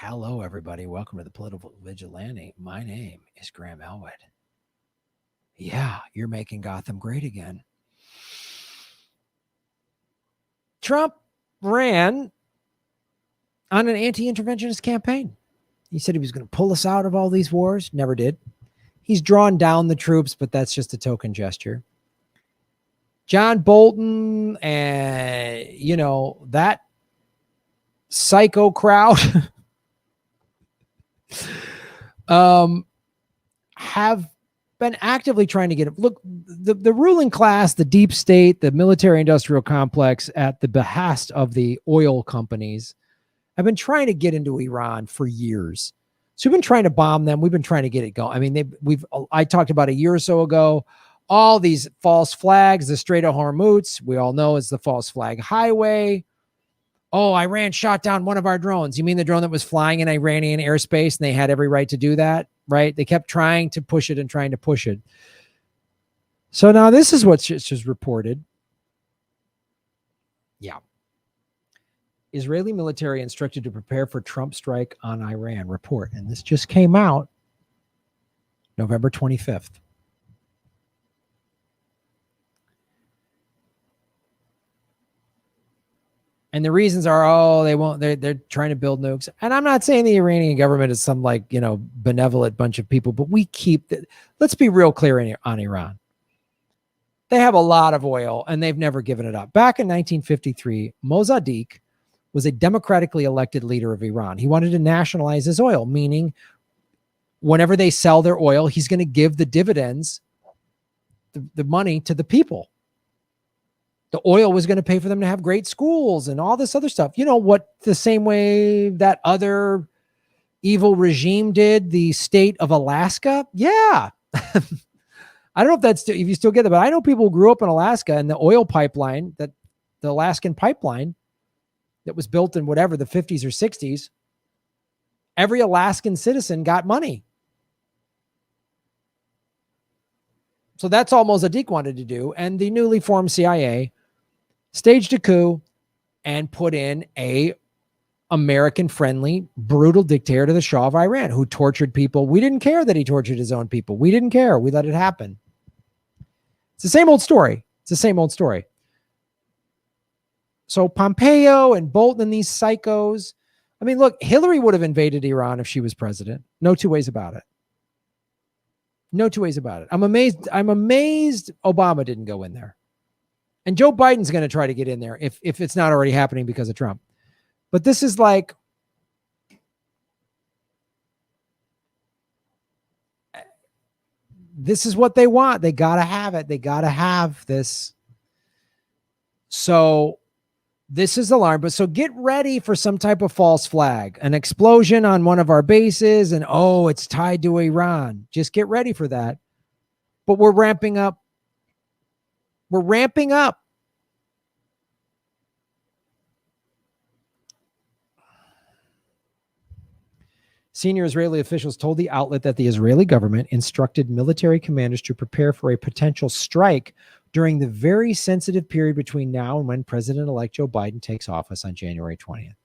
Hello, everybody. Welcome to the Political Vigilante. My name is Graham Elwood. Yeah, you're making Gotham great again. Trump ran on an anti-interventionist campaign. He said he was going to pull us out of all these wars. Never did. He's drawn down the troops, but that's just a token gesture. John Bolton and, that psycho crowd have been actively trying to get look the ruling class, the deep state, the military industrial complex at the behest of the oil companies have been trying to get into Iran for years. So we've been trying to bomb them. We've been trying to get it going. I mean, I talked about a year or so ago, all these false flags, the Strait of Hormuz, we all know is the false flag highway. Oh, Iran shot down one of our drones. You mean the drone that was flying in Iranian airspace, and they had every right to do that, right? They kept trying to push it and trying to push it. So now this is what's just reported. Yeah. Israeli military instructed to prepare for Trump strike on Iran report. And this just came out November 25th. And the reasons are, they're trying to build nukes. And I'm not saying the Iranian government is some benevolent bunch of people, but let's be real clear on Iran. They have a lot of oil and they've never given it up. Back in 1953, Mosaddegh was a democratically elected leader of Iran. He wanted to nationalize his oil, meaning whenever they sell their oil, he's going to give the dividends, the money to the people. The oil was going to pay for them to have great schools and all this other stuff. The same way that other evil regime did the state of Alaska. Yeah. I don't know if you still get that, but I know people who grew up in Alaska, and the oil pipeline, the Alaskan pipeline that was built in the 50s or 60s, every Alaskan citizen got money. So that's all Mosaddegh wanted to do. And the newly formed CIA staged a coup and put in a American-friendly, brutal dictator to the Shah of Iran who tortured people. We didn't care that he tortured his own people. We didn't care. We let it happen. It's the same old story. So Pompeo and Bolton and these psychos. I mean, look, Hillary would have invaded Iran if she was president. No two ways about it. I'm amazed Obama didn't go in there. And Joe Biden's going to try to get in there if it's not already happening because of Trump. But this is this is what they want. They got to have it. They got to have this. So this is alarm. But so get ready for some type of false flag, an explosion on one of our bases, and it's tied to Iran. Just get ready for that. But we're ramping up. Senior Israeli officials told the outlet that the Israeli government instructed military commanders to prepare for a potential strike during the very sensitive period between now and when President-elect Joe Biden takes office on January 20th.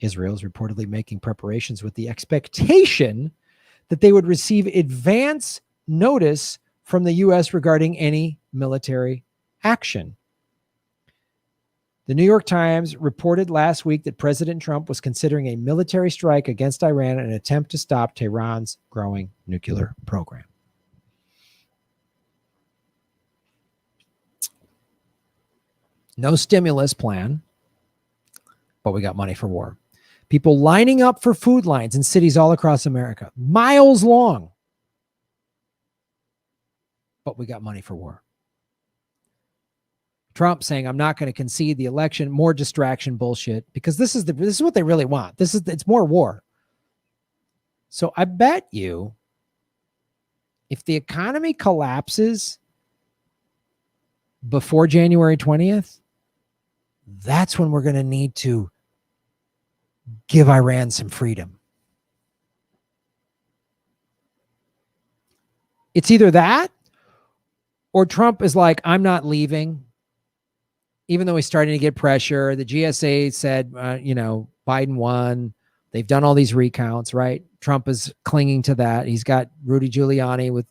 Israel is reportedly making preparations with the expectation that they would receive advance notice from the U.S. regarding any military action. The New York Times reported last week that President Trump was considering a military strike against Iran in an attempt to stop Tehran's growing nuclear program. No stimulus plan, but we got money for war. People lining up for food lines in cities all across America, miles long. But we got money for war. Trump saying, I'm not going to concede the election, more distraction bullshit, because this is what they really want. It's more war. So I bet you if the economy collapses before January 20th, that's when we're going to need to give Iran some freedom. It's either that or Trump is like, I'm not leaving. Even though he's starting to get pressure, the GSA said, Biden won. They've done all these recounts, right? Trump is clinging to that. He's got Rudy Giuliani with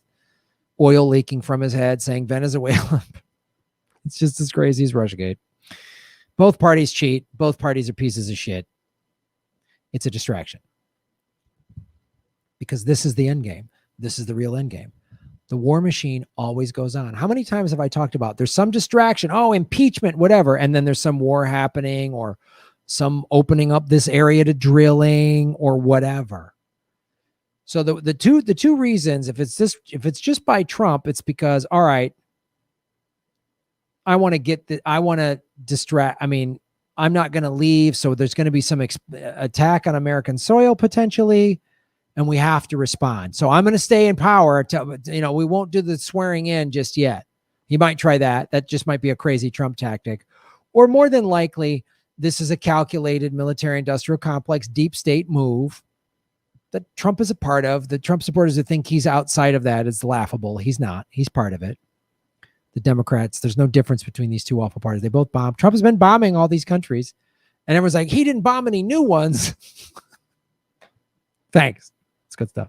oil leaking from his head saying Venezuela. It's just as crazy as Russiagate. Both parties cheat. Both parties are pieces of shit. It's a distraction. Because this is the end game. This is the real end game. The war machine always goes on. How many times have I talked about there's some distraction, oh, impeachment, whatever, and then there's some war happening or some opening up this area to drilling or whatever. So the two reasons, if it's just by Trump, it's because, all right, I want to distract. I mean, I'm not going to leave, so there's going to be some attack on American soil potentially, and we have to respond. So I'm going to stay in power. We won't do the swearing in just yet. He might try that. That just might be a crazy Trump tactic. Or more than likely, this is a calculated military-industrial complex, deep state move that Trump is a part of. The Trump supporters that think he's outside of that is laughable. He's not. He's part of it. The Democrats, there's no difference between these two awful parties. They both bomb. Trump has been bombing all these countries. And everyone's like, he didn't bomb any new ones. Thanks. It's good stuff.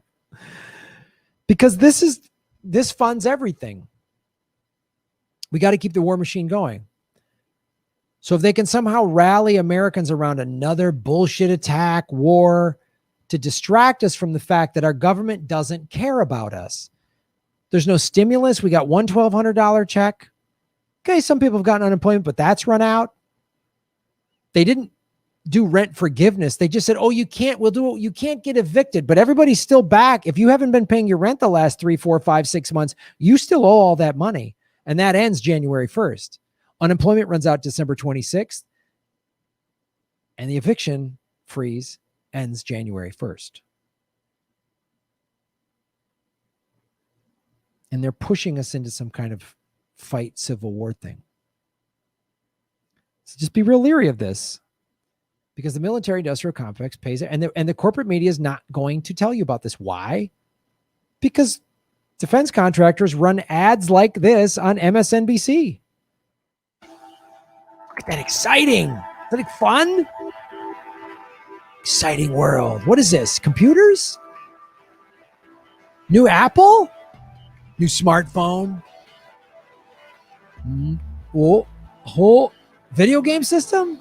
Because this funds everything. We got to keep the war machine going. So if they can somehow rally Americans around another bullshit attack, war, to distract us from the fact that our government doesn't care about us. There's no stimulus. We got one $1,200 check. Okay, some people have gotten unemployment, but that's run out. They didn't do rent forgiveness. They just said, oh, you can't get evicted, but everybody's still back. If you haven't been paying your rent the last 3, 4, 5, 6 months, you still owe all that money. And that ends January 1st. Unemployment runs out December 26th. And the eviction freeze ends January 1st. And they're pushing us into some kind of fight civil war thing. So just be real leery of this, because the military-industrial complex pays it, and the corporate media is not going to tell you about this. Why? Because defense contractors run ads like this on MSNBC. Look at that, exciting! Is that like fun? Exciting world. What is this? Computers? New Apple? New smartphone? Whole video game system?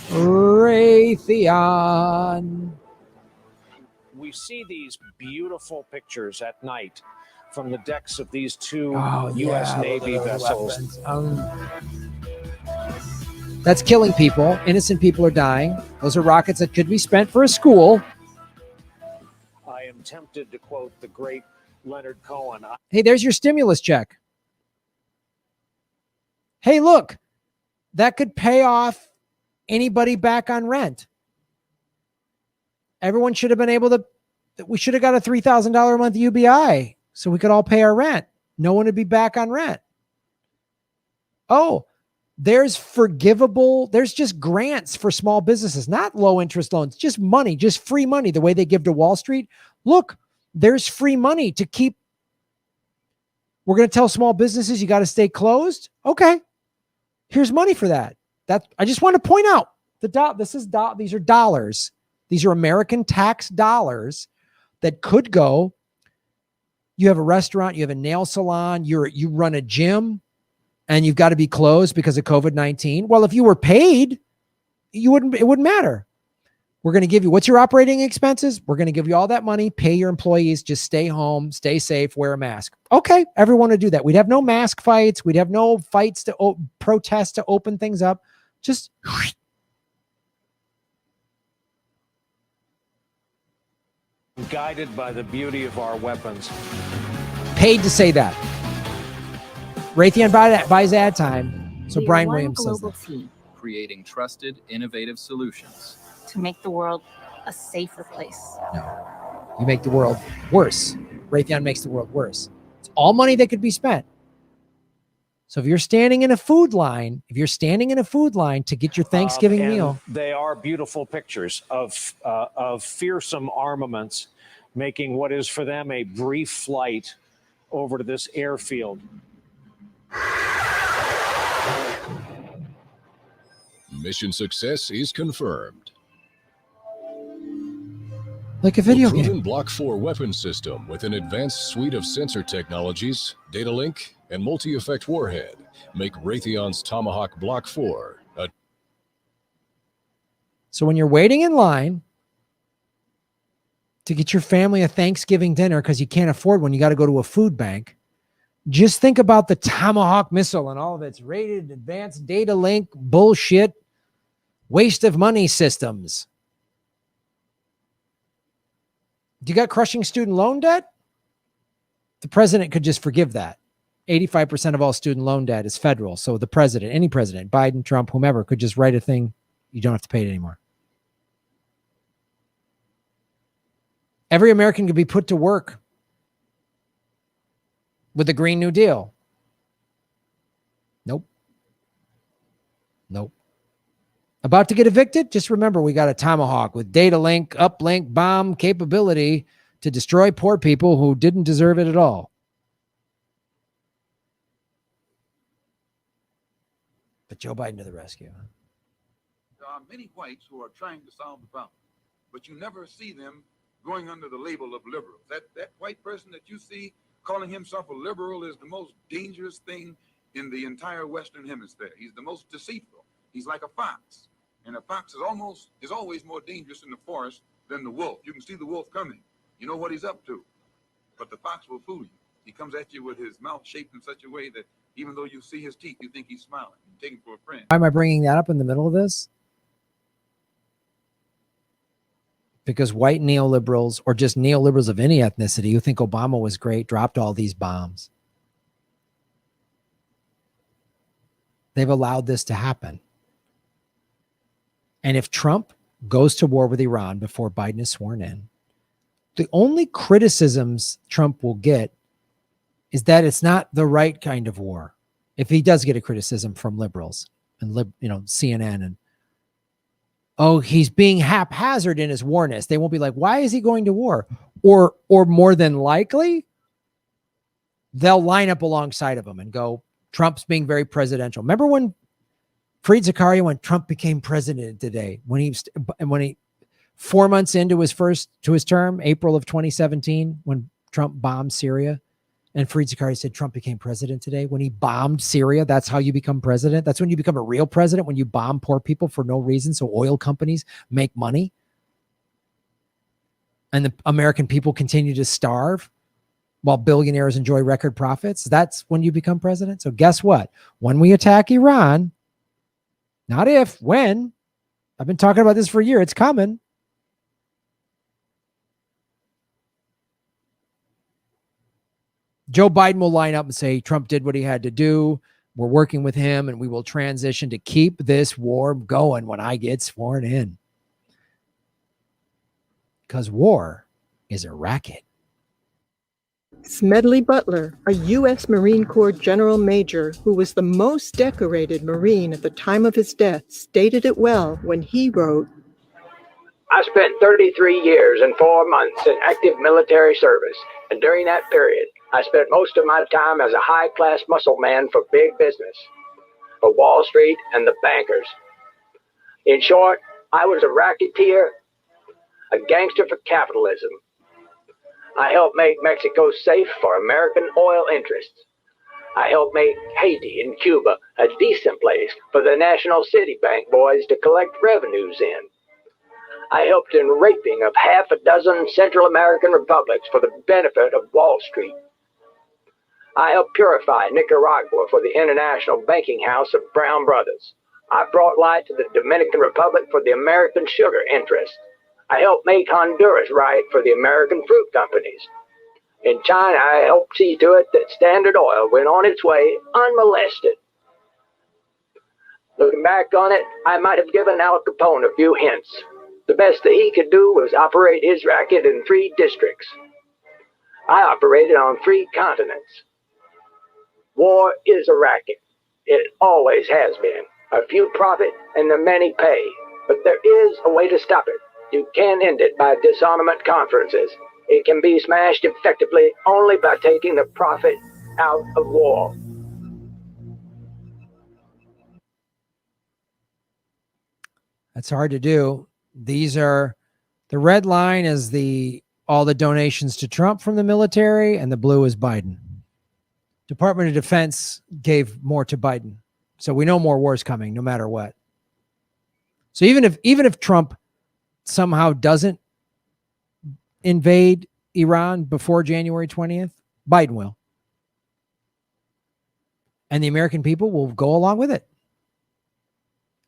Raytheon. We see these beautiful pictures at night from the decks of these two U.S. Navy vessels. That's killing people. Innocent people are dying. Those are rockets that could be spent for a school. I am tempted to quote the great Leonard Cohen. Hey, there's your stimulus check. Hey, look, that could pay off anybody back on rent. Everyone should have been able to, we should have got a $3,000 a month UBI so we could all pay our rent. No one would be back on rent. Oh, there's just grants for small businesses, not low interest loans, just money, just free money, the way they give to Wall Street. Look, there's free money to keep. We're going to tell small businesses you got to stay closed. Okay. Here's money for that. I just want to point out these are dollars. These are American tax dollars that could go. You have a restaurant, you have a nail salon, you run a gym, and you've got to be closed because of COVID-19. Well, if you were paid, it wouldn't matter. We're going to give you, what's your operating expenses? We're going to give you all that money, pay your employees, just stay home, stay safe, wear a mask. Okay, everyone would do that. We'd have no mask fights. We'd have no fights to protest to open things up. Just guided by the beauty of our weapons. Paid to say that. Raytheon buys ad time. So Brian Williams says that. Team creating trusted, innovative solutions to make the world a safer place. No, you make the world worse. Raytheon makes the world worse. It's all money that could be spent. So if you're standing in a food line, to get your Thanksgiving meal. They are beautiful pictures of fearsome armaments making what is for them a brief flight over to this airfield. Mission success is confirmed. Like a video The proven game. Block 4 weapon system with an advanced suite of sensor technologies, data link, and multi-effect warhead make Raytheon's Tomahawk Block 4 a... So when you're waiting in line to get your family a Thanksgiving dinner because you can't afford one, you got to go to a food bank. Just think about the Tomahawk missile and all of its rated advanced data link bullshit, waste of money systems. Do you got crushing student loan debt? The president could just forgive that. 85% of all student loan debt is federal. So the president, any president, Biden, Trump, whomever, could just write a thing. You don't have to pay it anymore. Every American could be put to work with the Green New Deal. Nope. Nope. About to get evicted? Just remember, we got a Tomahawk with data link, uplink, bomb capability to destroy poor people who didn't deserve it at all. But Joe Biden to the rescue. There are many whites who are trying to solve the problem, but you never see them going under the label of liberal. That white person that you see calling himself a liberal is the most dangerous thing in the entire Western Hemisphere. He's the most deceitful. He's like a fox. And a fox is always more dangerous in the forest than the wolf. You can see the wolf coming. You know what he's up to. But the fox will fool you. He comes at you with his mouth shaped in such a way that even though you see his teeth, you think he's smiling. You take him for a friend. Why am I bringing that up in the middle of this? Because white neoliberals, or just neoliberals of any ethnicity who think Obama was great, dropped all these bombs. They've allowed this to happen. And if Trump goes to war with Iran before Biden is sworn in, the only criticisms Trump will get is that it's not the right kind of war. If he does get a criticism from liberals and CNN and, oh, he's being haphazard in his warness, they won't be like, why is he going to war? Or more than likely, they'll line up alongside of him and go, Trump's being very presidential. Remember when Fareed Zakaria, when Trump became president today, when he 4 months into his term, April of 2017, when Trump bombed Syria, and Fareed Zakaria said Trump became president today. When he bombed Syria, that's how you become president. That's when you become a real president, when you bomb poor people for no reason so oil companies make money and the American people continue to starve while billionaires enjoy record profits. That's when you become president. So guess what? When we attack Iran, not if, when. I've been talking about this for a year. It's coming. Joe Biden will line up and say, Trump did what he had to do. We're working with him and we will transition to keep this war going when I get sworn in. Because war is a racket. Smedley Butler, a U.S. Marine Corps General Major who was the most decorated Marine at the time of his death, stated it well when he wrote, I spent 33 years and 4 months in active military service, and during that period, I spent most of my time as a high-class muscle man for big business, for Wall Street and the bankers. In short, I was a racketeer, a gangster for capitalism. I helped make Mexico safe for American oil interests. I helped make Haiti and Cuba a decent place for the National City Bank boys to collect revenues in. I helped in raping of half a dozen Central American republics for the benefit of Wall Street. I helped purify Nicaragua for the International Banking House of Brown Brothers. I brought light to the Dominican Republic for the American sugar interests. I helped make Honduras right for the American fruit companies. In China, I helped see to it that Standard Oil went on its way unmolested. Looking back on it, I might have given Al Capone a few hints. The best that he could do was operate his racket in 3 districts. I operated on 3 continents. War is a racket. It always has been. A few profit and the many pay. But there is a way to stop it. You can end it by disarmament conferences. It can be smashed effectively only by taking the profit out of war. It's hard to do. These are, the red line is all the donations to Trump from the military, and the blue is Biden. Department of Defense gave more to Biden. So we know more wars coming no matter what. So even if Trump somehow doesn't invade Iran before January 20th, Biden will. And the American people will go along with it.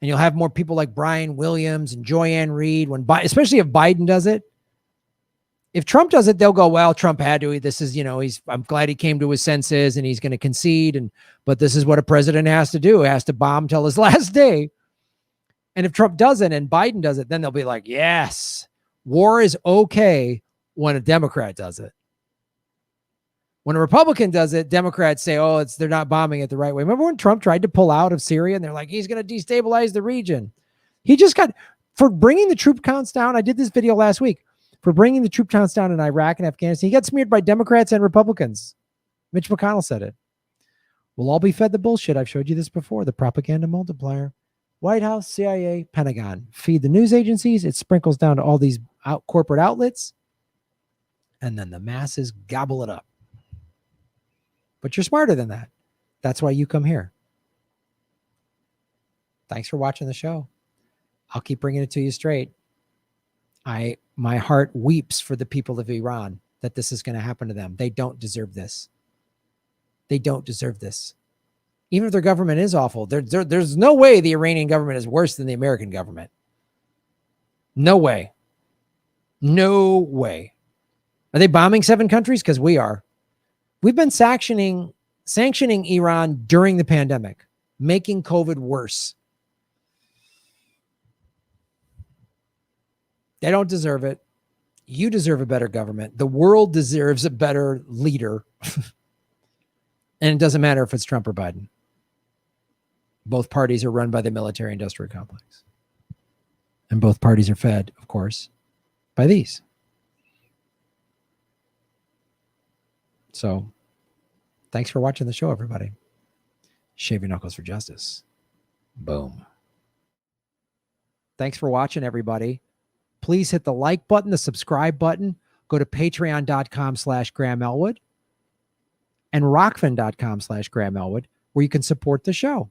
And you'll have more people like Brian Williams and Joyanne Reed, especially if Biden does it. If Trump does it, they'll go, well, Trump had to. This is, I'm glad he came to his senses and he's going to concede. But this is what a president has to do. He has to bomb till his last day. And if Trump doesn't and Biden does it, then they'll be like, yes, war is okay when a Democrat does it. When a Republican does it, Democrats say, oh, they're not bombing it the right way. Remember when Trump tried to pull out of Syria and they're like, he's going to destabilize the region. He just for bringing the troop counts down. I did this video last week. For bringing the troop counts down in Iraq and Afghanistan, he got smeared by Democrats and Republicans. Mitch McConnell said it. We'll all be fed the bullshit. I've showed you this before. The propaganda multiplier. White House, CIA, Pentagon. Feed the news agencies. It sprinkles down to all these corporate outlets. And then the masses gobble it up. But you're smarter than that. That's why you come here. Thanks for watching the show. I'll keep bringing it to you straight. My heart weeps for the people of Iran that this is going to happen to them. They don't deserve this. They don't deserve this. Even if their government is awful, there's no way the Iranian government is worse than the American government. No way. No way. Are they bombing 7 countries? Because we are. We've been sanctioning Iran during the pandemic, making COVID worse. They don't deserve it. You deserve a better government. The world deserves a better leader. And it doesn't matter if it's Trump or Biden. Both parties are run by the military-industrial complex. And both parties are fed, of course, by these. So, thanks for watching the show, everybody. Shave your knuckles for justice. Boom. Thanks for watching, everybody. Please hit the like button, the subscribe button. Go to patreon.com/Graham Elwood and rockfin.com/Graham Elwood, where you can support the show.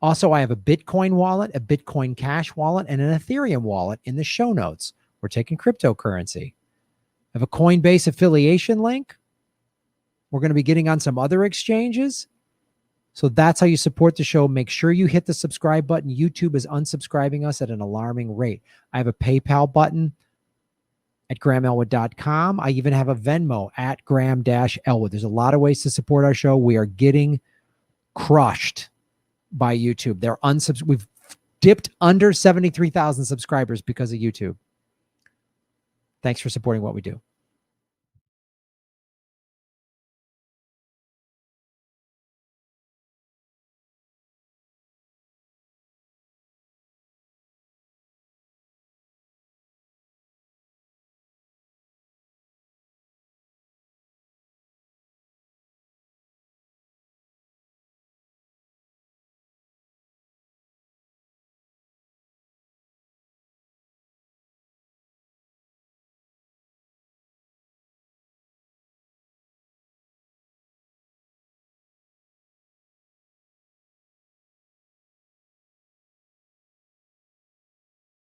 Also, I have a Bitcoin wallet, a Bitcoin Cash wallet, and an Ethereum wallet in the show notes. We're taking cryptocurrency. I have a Coinbase affiliation link. We're going to be getting on some other exchanges. So that's how you support the show. Make sure you hit the subscribe button. YouTube is unsubscribing us at an alarming rate. I have a PayPal button at GrahamElwood.com. I even have a Venmo at Graham-Elwood. There's a lot of ways to support our show. We are getting crushed by YouTube. We've dipped under 73,000 subscribers because of YouTube. Thanks for supporting what we do.